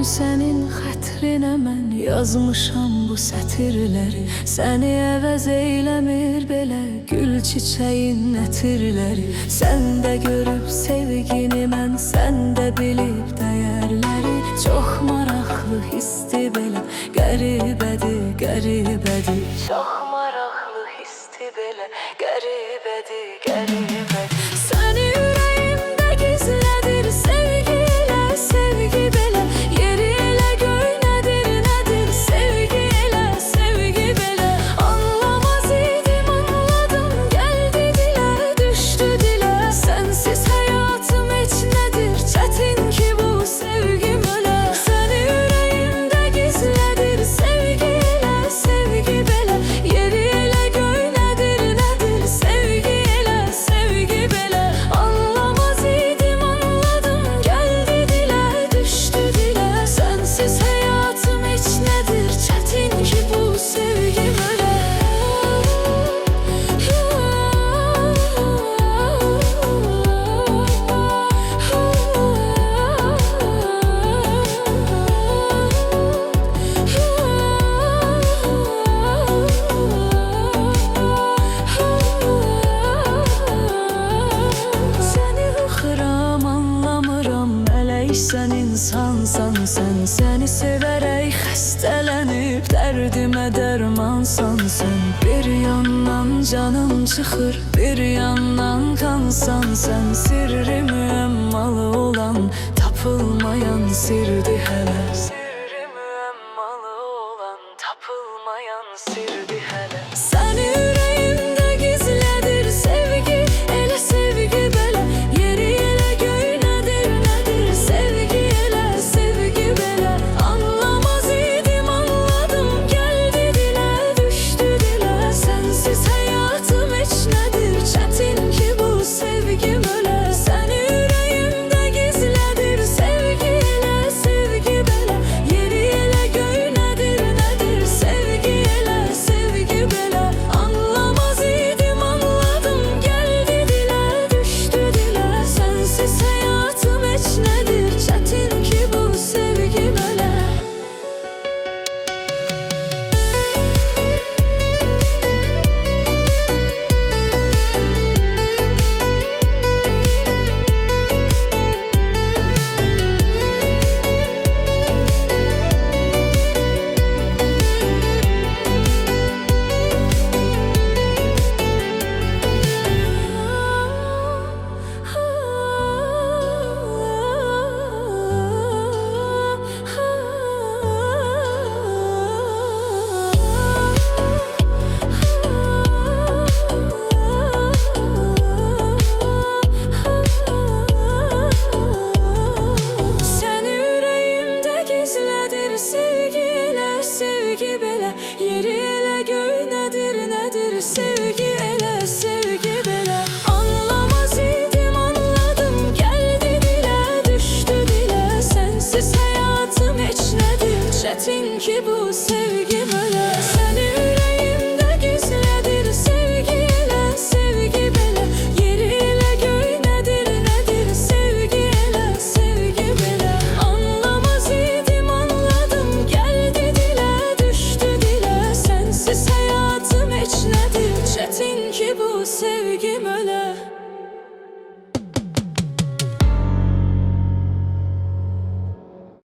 sənin xətrinə mən yazmışam bu sətirləri. Səni əvəz eyləmir belə gül çiçəyin ətirləri. Sən də görüb sevgini mən, sən də bilib dəyərləri. Çox maraqlı hisdi belə, qəribədir, qəribədir. Çox maraqlı hisdi belə, qəribədir, qəribədir. Səni ürəyimdə gizlədir sevgi ilə, sevgi belə. Yeri elə göy nədir, nədir sevgi elə, sevgi belə. Anlamaz idim, anladım, gəldi dilə, düşdü dilə. Sənsiz həyatım heç nədir, çətin ki bu sevgim ölə. Səni ürəyimdə gizlədir sevgi ilə, sevgi belə. Yeri elə göy nədir, nədir sevgi elə, sevgi belə. Anlamaz idim, anladım, gəldi dilə, düşdü dilə. Sənsiz həyatım heç nədir, çətin ki bu sevgim ölə. Səni baxıram, anlamıram, mələk sən insansan sən. Səni sevərək xəstələnib, dərdimə dərmansan sən. Bir yandan canım çıxır, bir yandan kansan sən. Sirrim